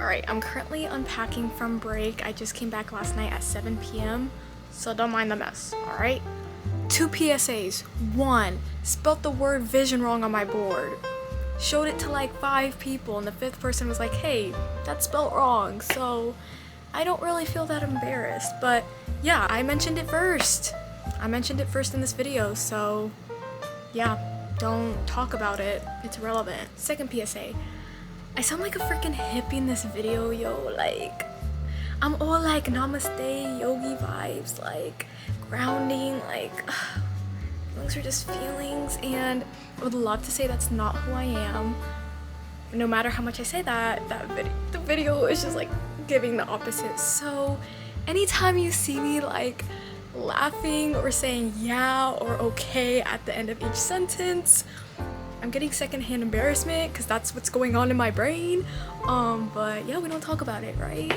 Alright, I'm currently unpacking from break. I just came back last night at 7 p.m. So don't mind the mess, alright? 2 PSAs. 1. Spelled the word vision wrong on my board. Showed it to like 5 people and the 5th person was like, hey, that's spelled wrong. So I don't really feel that embarrassed. But yeah, I mentioned it first. I mentioned it first in this video, so yeah, don't talk about it. It's irrelevant. 2nd PSA. I sound like a freaking hippie in this video, yo. Like, I'm all like namaste, yogi vibes, like grounding, like feelings are just feelings, and I would love to say that's not who I am. No matter how much I say that, the video is just like giving the opposite. So anytime you see me like laughing or saying yeah or okay at the end of each sentence, I'm getting secondhand embarrassment because that's what's going on in my brain. But yeah, we don't talk about it, right?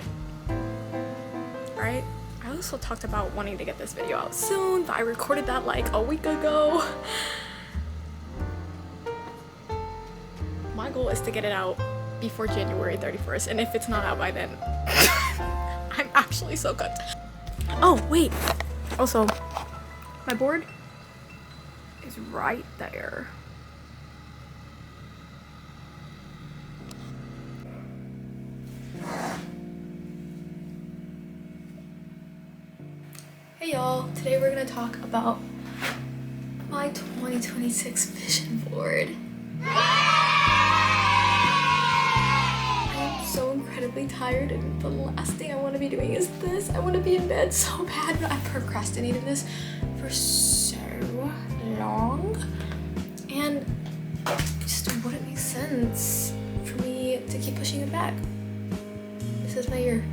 Right? I also talked about wanting to get this video out soon, but I recorded that like a week ago. My goal is to get it out before January 31st, and if it's not out by then, I'm actually so cooked. Oh, wait. Also, my board is right there. Hey y'all, today we're gonna talk about my 2026 vision board. I'm so incredibly tired and the last thing I want to be doing is this. I want to be in bed so bad, but I've procrastinated this for so long and it just wouldn't make sense for me to keep pushing it back. This is my year.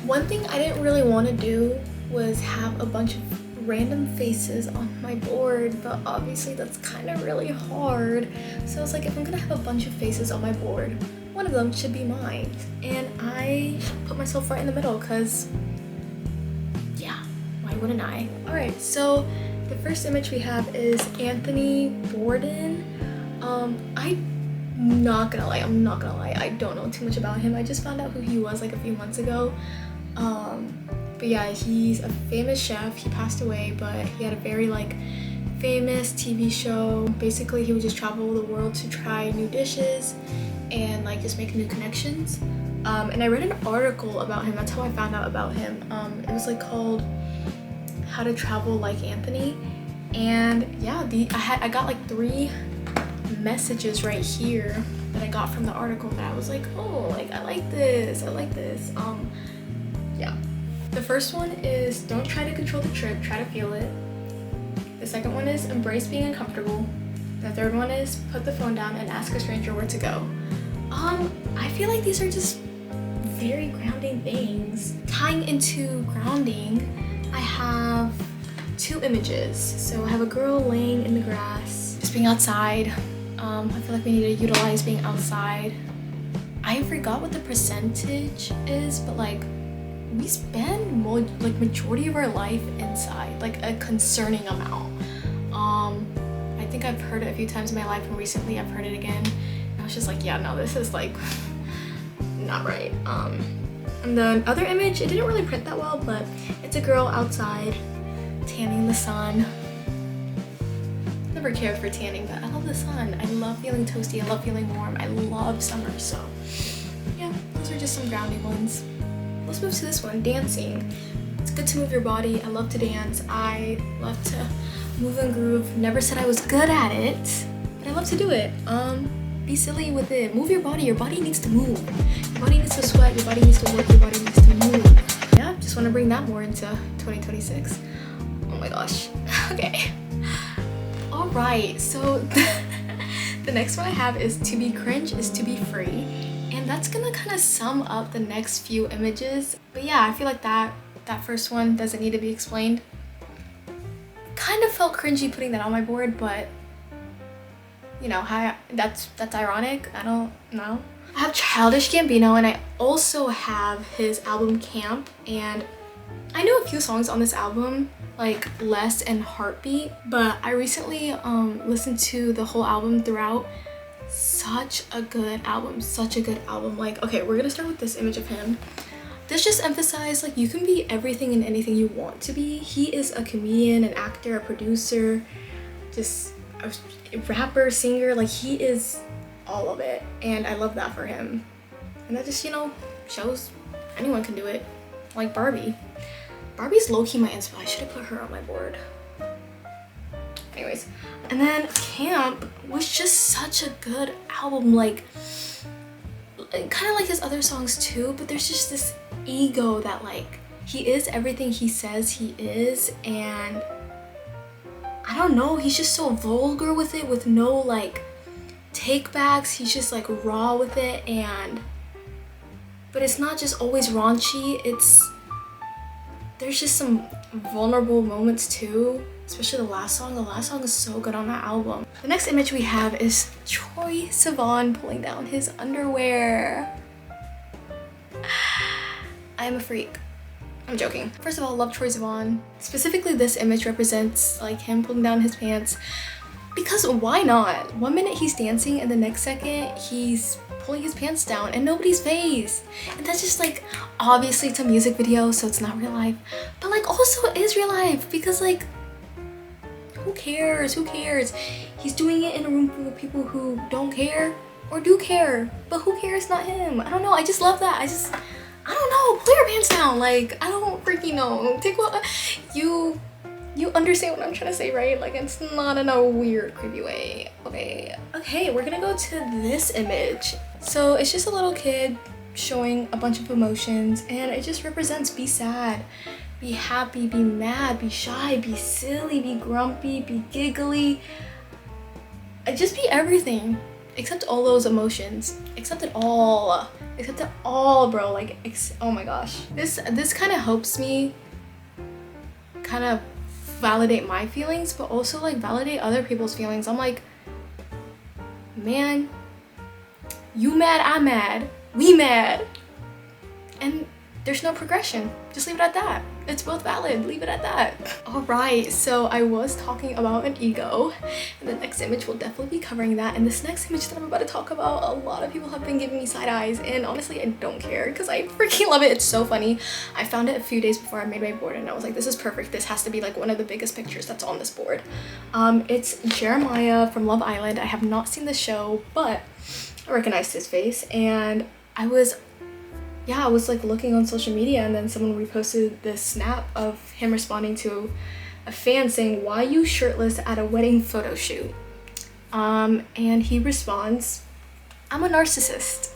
One thing I didn't really want to do was have a bunch of random faces on my board, but obviously that's kind of really hard. So I was like, if I'm gonna have a bunch of faces on my board, one of them should be mine. And I put myself right in the middle because, yeah, why wouldn't I? Alright, so the first image we have is Anthony Bourdain. I'm not gonna lie, I don't know too much about him. I just found out who he was like a few months ago. But yeah, he's a famous chef. He passed away, but he had a very like famous TV show. Basically, he would just travel the world to try new dishes and like just make new connections. And I read an article about him. That's how I found out about him. It was like called How to Travel Like Anthony. And yeah, I got like 3 messages right here that I got from the article that I was like, oh, like I like this. Yeah. The first one is don't try to control the trip, try to feel it. The second one is embrace being uncomfortable. The third one is put the phone down and ask a stranger where to go. I feel like these are just very grounding things. Tying into grounding, I have 2 images. So I have a girl laying in the grass, just being outside. I feel like we need to utilize being outside. I forgot what the percentage is, but like we spend majority of our life inside, like a concerning amount. I think I've heard it a few times in my life, and recently I've heard it again. And I was just like, yeah, no, this is like not right. And the other image, it didn't really print that well, but it's a girl outside tanning in the sun. Never cared for tanning, but I love the sun. I love feeling toasty. I love feeling warm. I love summer. So yeah, those are just some grounding ones. Let's move to this one, dancing. It's good to move your body. I love to dance. I love to move and groove. Never said I was good at it, but I love to do it. Be silly with it. Move your body. Your body needs to move. Your body needs to sweat. Your body needs to work. Your body needs to move. Yeah, just want to bring that more into 2026. Oh my gosh. Okay. All right, so the next one I have is to be cringe is to be free. And that's gonna kind of sum up the next few images. But yeah, I feel like that first one doesn't need to be explained. Kind of felt cringy putting that on my board, but you know, that's ironic. I don't know. I have Childish Gambino, and I also have his album Camp, and I know a few songs on this album, like Less and Heartbeat, but I recently listened to the whole album throughout, Such a good album, such a good album. Like, okay, we're gonna start with this image of him. This just emphasized like you can be everything and anything you want to be. He is a comedian, an actor, a producer, just a rapper, singer. Like, he is all of it, and I love that for him. And that just, you know, shows anyone can do it. Like Barbie. Barbie's low-key my inspo. I should have put her on my board. Anyways, and then Camp was just such a good album. Like, kind of like his other songs too, but there's just this ego that like he is everything he says he is, and I don't know, he's just so vulgar with it, with no like take backs. He's just like raw with it, but it's not just always raunchy. There's just some vulnerable moments too, especially the last song. The last song is so good on that album. The next image we have is Troye Sivan pulling down his underwear. I am a freak. I'm joking. First of all, I love Troye Sivan. Specifically, this image represents like him pulling down his pants, because why not? 1 minute he's dancing and the next second he's pulling his pants down in nobody's face. And that's just like, obviously it's a music video, so it's not real life, but like also it is real life, because like who cares? Who cares? He's doing it in a room full of people who don't care or do care, but who cares? Not him. I don't know. I just love that. I don't know. Pull your pants down. Like, I don't freaking know. Take what you understand what I'm trying to say, right? Like, it's not in a weird, creepy way. Okay, we're gonna go to this image. So it's just a little kid showing a bunch of emotions, and it just represents be sad, be happy, be mad, be shy, be silly, be grumpy, be giggly. Just be everything. Accept all those emotions. Accept it all. Accept it all, bro. Like, oh my gosh. This kind of helps me kind of validate my feelings, but also like validate other people's feelings. I'm like, man, you mad, I'm mad, we mad, and there's no progression. Just leave it at that. It's both valid. Leave it at that. All right, so I was talking about an ego, and the next image will definitely be covering that. And this next image that I'm about to talk about, a lot of people have been giving me side eyes, and honestly, I don't care because I freaking love it. It's so funny. I found it a few days before I made my board, and I was like, this is perfect. This has to be like one of the biggest pictures that's on this board. It's Jeremiah from Love Island. I have not seen the show, but I recognized his face, and I was like looking on social media, and then someone reposted this snap of him responding to a fan saying, "Why you shirtless at a wedding photo shoot?" And he responds, "I'm a narcissist."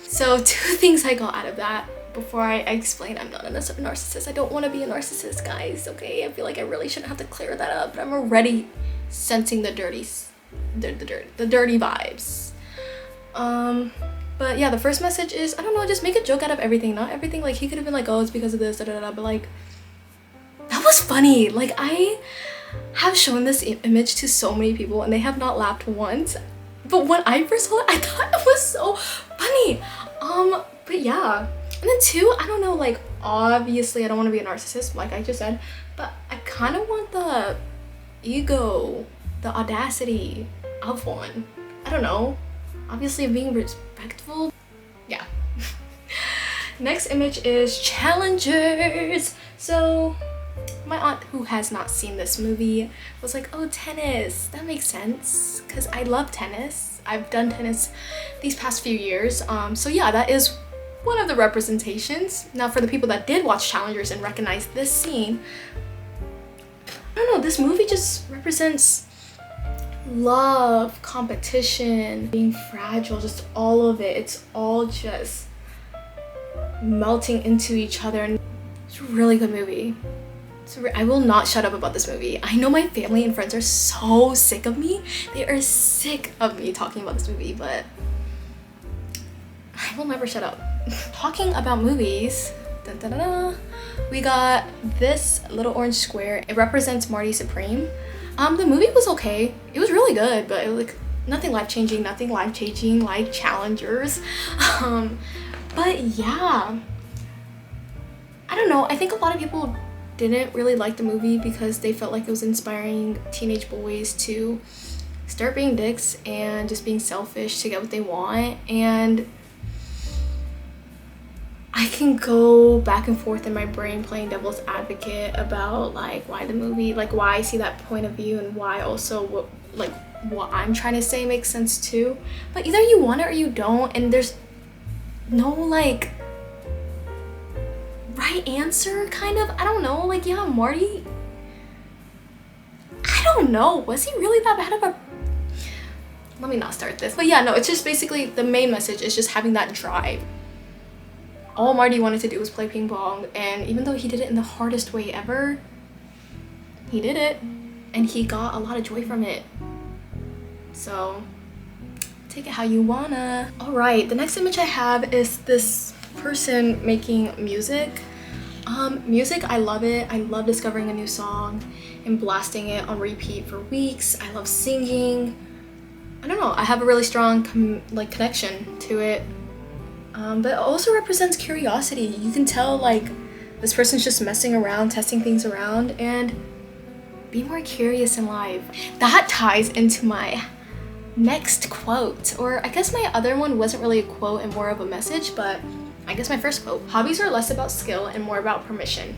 So 2 things I got out of that before I explain I'm not a narcissist. I don't want to be a narcissist, guys, okay? I feel like I really shouldn't have to clear that up, but I'm already sensing the dirty vibes. But yeah, the first message is, I don't know, just make a joke out of everything. Not everything, like he could have been like, oh, it's because of this, but like, that was funny. Like, I have shown this image to so many people and they have not laughed once. But when I first saw it, I thought it was so funny. But yeah. And then 2, I don't know, like, obviously I don't want to be a narcissist, like I just said, but I kind of want the ego, the audacity of one. I don't know. Obviously being respectful. Yeah. Next image is Challengers. So my aunt, who has not seen this movie, was like, oh, tennis, that makes sense, because I love tennis. I've done tennis these past few years. So yeah, that is one of the representations. Now for the people that did watch Challengers and recognize this scene, I don't know, this movie just represents love, competition, being fragile, just all of it. It's all just melting into each other, and it's a really good movie. I will not shut up about this movie. I know my family and friends are so sick of me. They are sick of me talking about this movie, but I will never shut up. Talking about movies, dun, dun, dun, dun, we got this little orange square. It represents Marty Supreme. The movie was okay. It was really good, but it was like nothing life-changing like Challengers. But yeah, I don't know. I think a lot of people didn't really like the movie because they felt like it was inspiring teenage boys to start being dicks and just being selfish to get what they want. And I can go back and forth in my brain playing devil's advocate about like why the movie, like why I see that point of view and why also what I'm trying to say makes sense too. But either you want it or you don't, and there's no like right answer, kind of. I don't know, like, yeah, Marty, I don't know, was he really that bad of a, let me not start this. But yeah, no, it's just basically the main message is just having that drive. All Marty wanted to do was play ping pong, and even though he did it in the hardest way ever, he did it and he got a lot of joy from it. So take it how you wanna. All right, the next image I have is this person making music. Music, I love it. I love discovering a new song and blasting it on repeat for weeks. I love singing. I don't know, I have a really strong connection to it. But it also represents curiosity. You can tell like this person's just messing around, testing things around, and be more curious in life. That ties into my next quote, or I guess my other one wasn't really a quote and more of a message, but I guess my first quote. Hobbies are less about skill and more about permission.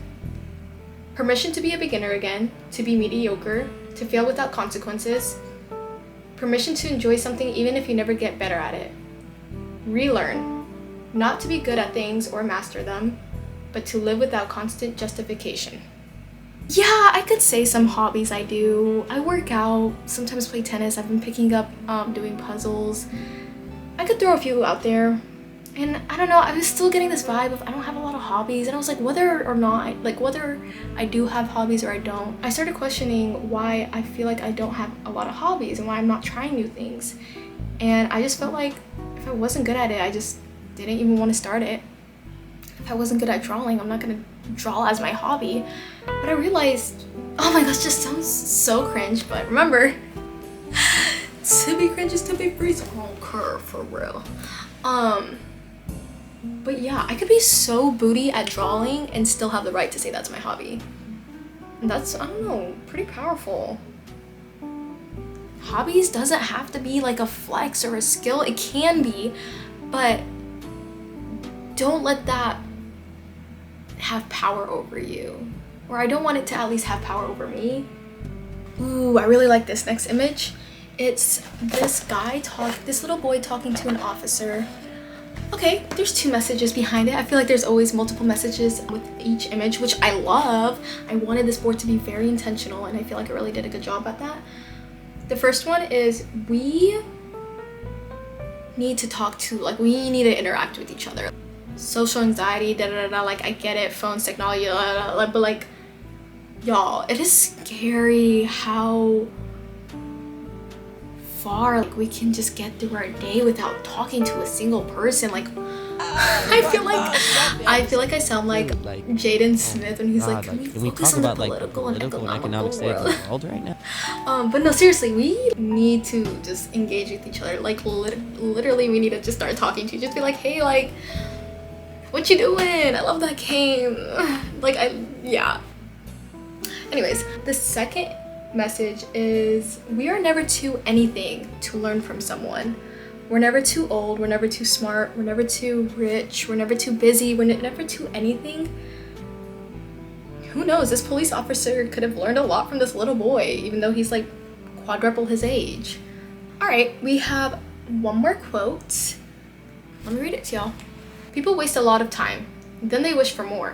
Permission to be a beginner again, to be mediocre, to fail without consequences. Permission to enjoy something even if you never get better at it. Relearn. Not to be good at things or master them, but to live without constant justification. Yeah, I could say some hobbies I do. I work out, sometimes play tennis. I've been picking up doing puzzles. I could throw a few out there. And I don't know, I was still getting this vibe of I don't have a lot of hobbies. And I was like, whether or not, like whether I do have hobbies or I don't, I started questioning why I feel like I don't have a lot of hobbies and why I'm not trying new things. And I just felt like if I wasn't good at it, I just didn't even want to start it. If I wasn't good at drawing, I'm not gonna draw as my hobby. But I realized, oh my gosh, just sounds so cringe, but remember, to be cringe is to be free, so I don't care for real. But yeah, I could be so booty at drawing and still have the right to say that's my hobby. And that's, I don't know, pretty powerful. Hobbies doesn't have to be like a flex or a skill. It can be, but don't let that have power over you. Or I don't want it to at least have power over me. Ooh, I really like this next image. It's this little boy talking to an officer. Okay, there's two messages behind it. I feel like there's always multiple messages with each image, which I love. I wanted this board to be very intentional, and I feel like it really did a good job at that. The first one is we need to talk to, like, we need to interact with each other. Social anxiety, like, I get it, phones, technology, but like, y'all, it is scary how far like we can just get through our day without talking to a single person. Like, I feel like I sound like Jaden Smith when he's like, can we focus on the political and economical world right now? But no, seriously, we need to just engage with each other. Like, literally, we need to just start talking to you. Just be like, hey, like, what you doing? I love that game. Like, yeah. Anyways, the second message is we are never too anything to learn from someone. We're never too old, we're never too smart, we're never too rich, we're never too busy, we're never too anything. Who knows, this police officer could have learned a lot from this little boy, even though he's like quadruple his age. All right, we have one more quote. Let me read it to y'all. People waste a lot of time, then they wish for more.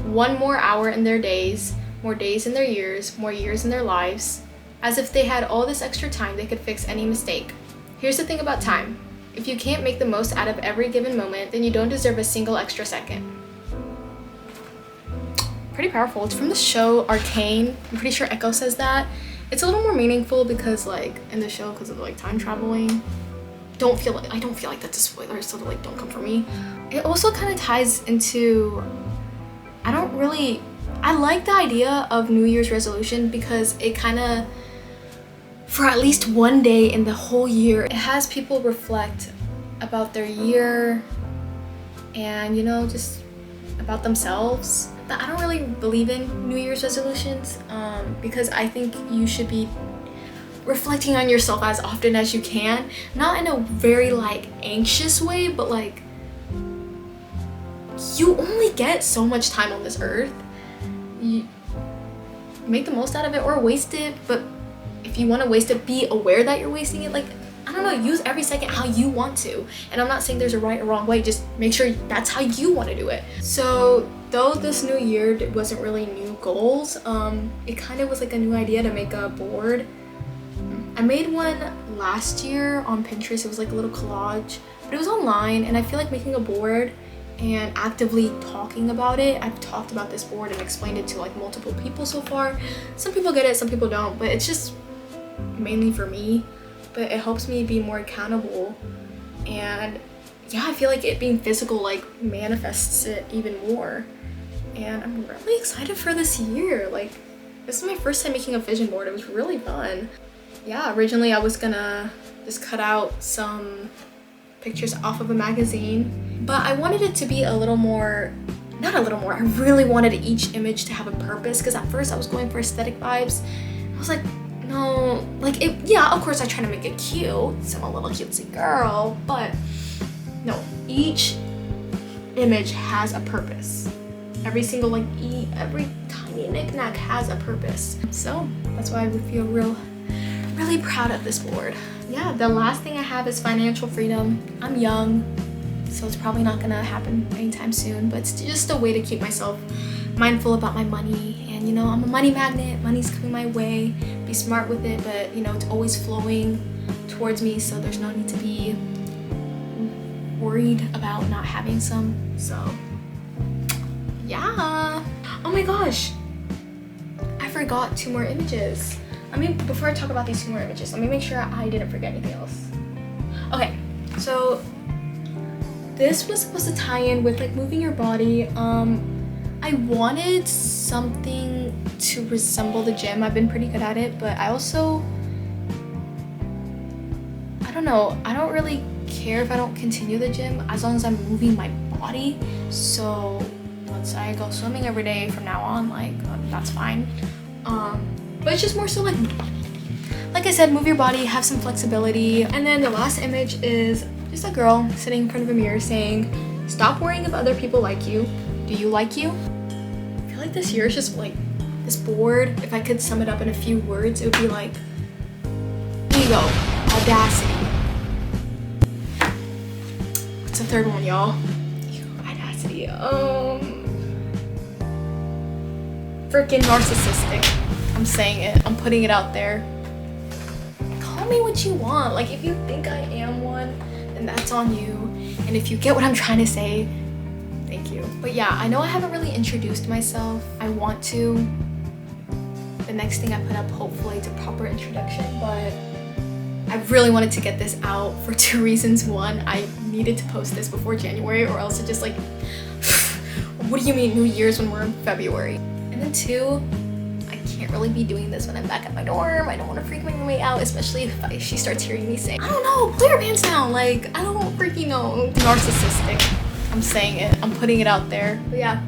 One more hour in their days, more days in their years, more years in their lives, as if they had all this extra time they could fix any mistake. Here's the thing about time. If you can't make the most out of every given moment, then you don't deserve a single extra second. Pretty powerful. It's from the show Arcane. I'm pretty sure Echo says that. It's a little more meaningful because like in the show, because of like time traveling. I don't feel like that's a spoiler, so like don't come for me. It also kind of ties into, I like the idea of New Year's resolution because it kind of, for at least one day in the whole year, it has people reflect about their year and, you know, just about themselves. But I don't really believe in New Year's resolutions because I think you should be reflecting on yourself as often as you can. Not in a very like anxious way, but like you only get so much time on this earth. You make the most out of it or waste it, but if you want to waste it, be aware that you're wasting it. Like, I don't know, use every second how you want to. And I'm not saying there's a right or wrong way, just make sure that's how you want to do it. So though this new year wasn't really new goals, it kind of was like a new idea to make a board. I made one last year on Pinterest. It was like a little collage, but it was online, and I feel like making a board and actively talking about it. I've talked about this board and explained it to like multiple people so far. Some people get it, some people don't, but it's just mainly for me. But it helps me be more accountable, and yeah, I feel like it being physical like manifests it even more. And I'm really excited for this year. Like, this is my first time making a vision board. It was really fun. Yeah, originally I was gonna just cut out some pictures off of a magazine, but I wanted it to be a little more, not a little more, I really wanted each image to have a purpose, because at first I was going for aesthetic vibes. I was like, no, like it, yeah, of course I try to make it cute, so I'm a little cutesy girl, but no, each image has a purpose. Every single like every tiny knickknack has a purpose. So that's why I would feel really proud of this board. Yeah, the last thing I have is financial freedom. I'm young, so it's probably not gonna happen anytime soon, but it's just a way to keep myself mindful about my money. And you know, I'm a money magnet, money's coming my way. Be smart with it, but you know, it's always flowing towards me, so there's no need to be worried about not having some. So yeah. Oh my gosh, I forgot 2 more images. I mean, before I talk about these 2 more images, let me make sure I didn't forget anything else. Okay, so this was supposed to tie in with like moving your body. I wanted something to resemble the gym. I've been pretty good at it, but I also, I don't know, I don't really care if I don't continue the gym as long as I'm moving my body. So let's say I go swimming every day from now on, like that's fine. But it's just more so like I said, move your body, have some flexibility. And then the last image is just a girl sitting in front of a mirror saying, stop worrying if other people like you. Do you like you? I feel like this year is just like, this board, if I could sum it up in a few words, it would be like ego, audacity. What's the third one, y'all? Ego, audacity. Freaking narcissistic. I'm saying it. I'm putting it out there. Call me what you want. Like, if you think I am one, then that's on you. And if you get what I'm trying to say, thank you. But yeah, I know I haven't really introduced myself. I want to. The next thing I put up, hopefully it's a proper introduction, but I really wanted to get this out for 2 reasons. 1, I needed to post this before January, or else it just like, what do you mean New Year's when we're in February? And then 2, I can't really be doing this when I'm back at my dorm. I don't want to freak my roommate out, especially if she starts hearing me say, I don't know, pull your pants down. Like, I don't freaking know. Narcissistic. I'm saying it. I'm putting it out there. But yeah,